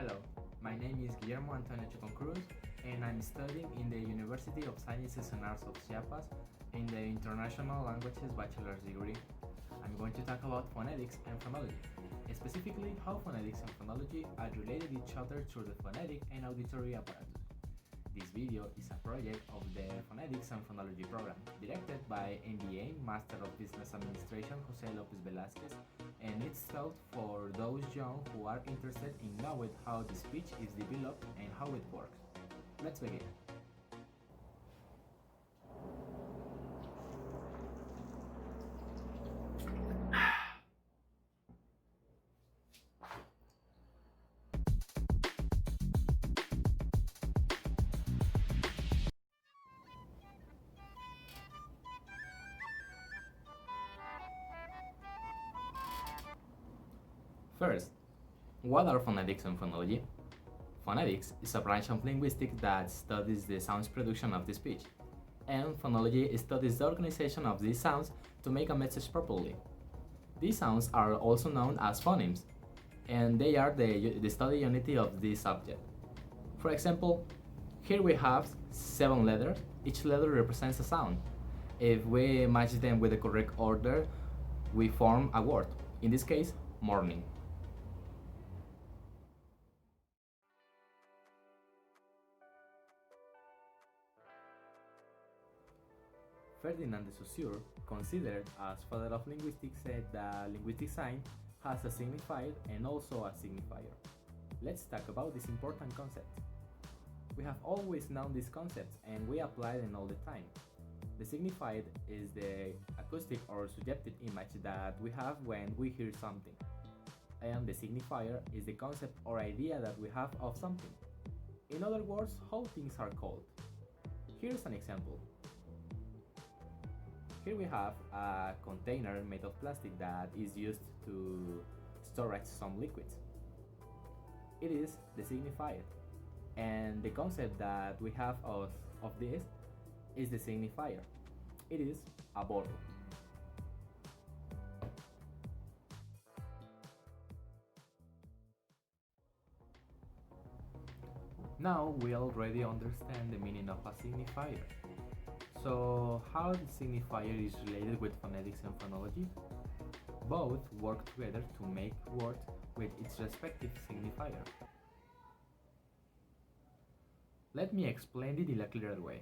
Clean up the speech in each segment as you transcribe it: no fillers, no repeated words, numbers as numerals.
Hello, my name is Guillermo Antonio Chacon Cruz, and I'm studying in the University of Sciences and Arts of Chiapas in the International Languages Bachelor's degree. I'm going to talk about phonetics and phonology, specifically how phonetics and phonology are related to each other through the phonetic and auditory apparatus. This video is a project of the Phonetics and Phonology program, directed by MBA Master of Business Administration Jose Lopez Velasquez, and it's thought for those young who are interested in knowing how the speech is developed and how it works. Let's begin. First, what are phonetics and phonology? Phonetics is a branch of linguistics that studies the sounds production of the speech, and phonology studies the organization of these sounds to make a message properly. These sounds are also known as phonemes, and they are the study unit of this subject. For example, here we have 7 letters. Each letter represents a sound. If we match them with the correct order, we form a word, in this case, morning. Ferdinand de Saussure, considered as father of linguistics, said that linguistic sign has a signifier and also a signifier. Let's talk about this important concept. We have always known these concepts and we apply them all the time. The signified is the acoustic or subjective image that we have when we hear something. And the signifier is the concept or idea that we have of something. In other words, how things are called. Here's an example. Here we have a container made of plastic that is used to storage some liquids. It is the signifier, and the concept that we have of this is the signifier. It is a bottle. Now we already understand the meaning of a signifier. So, how the signifier is related with phonetics and phonology? Both work together to make words with its respective signifier. Let me explain it in a clearer way.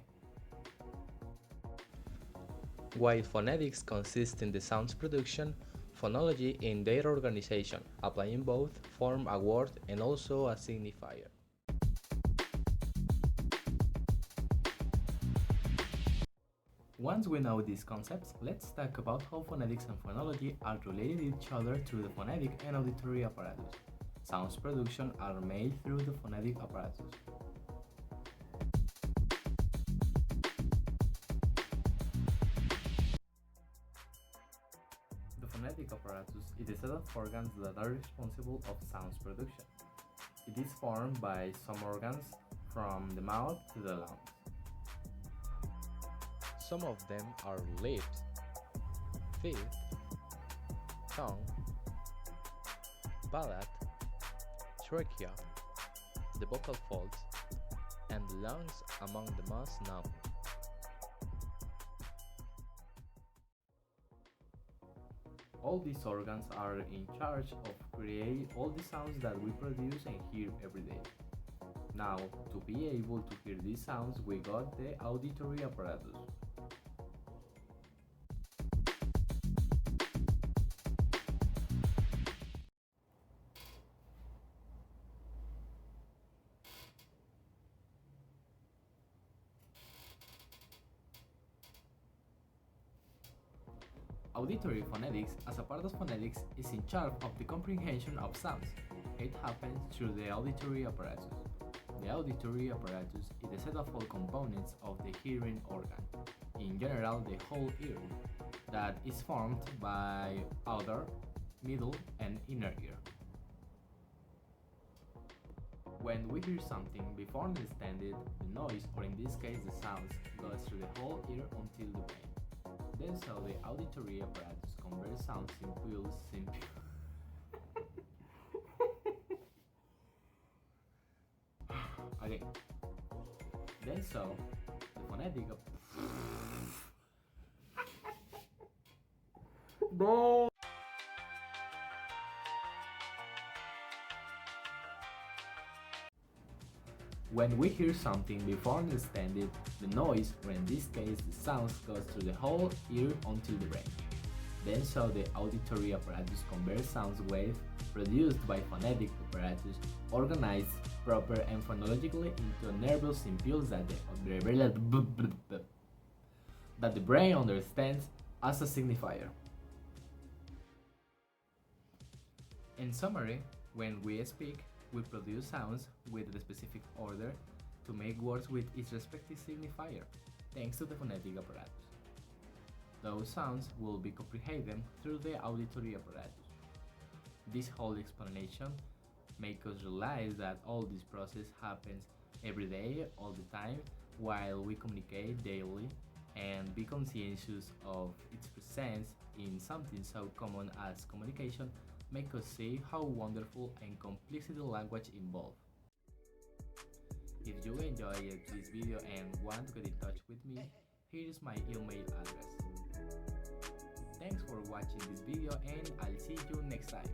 While phonetics consists in the sounds production, phonology in their organization, applying both form a word and also a signifier. Once we know these concepts, let's talk about how phonetics and phonology are related to each other through the phonetic and auditory apparatus. Sounds production are made through the phonetic apparatus. The phonetic apparatus is a set of organs that are responsible of sounds production. It is formed by some organs from the mouth to the lungs. Some of them are lips, teeth, tongue, palate, trachea, the vocal folds, and the lungs among the most known. All these organs are in charge of create all the sounds that we produce and hear every day. Now, to be able to hear these sounds, we got the auditory apparatus. Auditory phonetics, as a part of phonetics, is in charge of the comprehension of sounds. It happens through the auditory apparatus. The auditory apparatus is a set of all components of the hearing organ, in general the whole ear, that is formed by outer, middle, and inner ear. When we hear something, before understanding it, the noise, or in this case the sounds, goes through the whole ear until the brain. Then so the auditory apparatus converts sounds in pulse again. Then so, the phonetic of no. When we hear something before understanding it, the noise, or in this case the sounds, goes through the whole ear onto the brain. Then so the auditory apparatus converts sound waves produced by phonetic apparatus organized proper and phonologically into nervous impulse that the brain understands as a signifier. In summary, when we speak, we produce sounds with the specific order to make words with its respective signifier, thanks to the phonetic apparatus. Those sounds will be comprehended through the auditory apparatus. This whole explanation makes us realize that all this process happens every day, all the time, while we communicate daily and be conscientious of its presence in something so common as communication make us see how wonderful and complex the language involved. If you enjoyed this video and want to get in touch with me, here is my email address. Thanks for watching this video and I'll see you next time.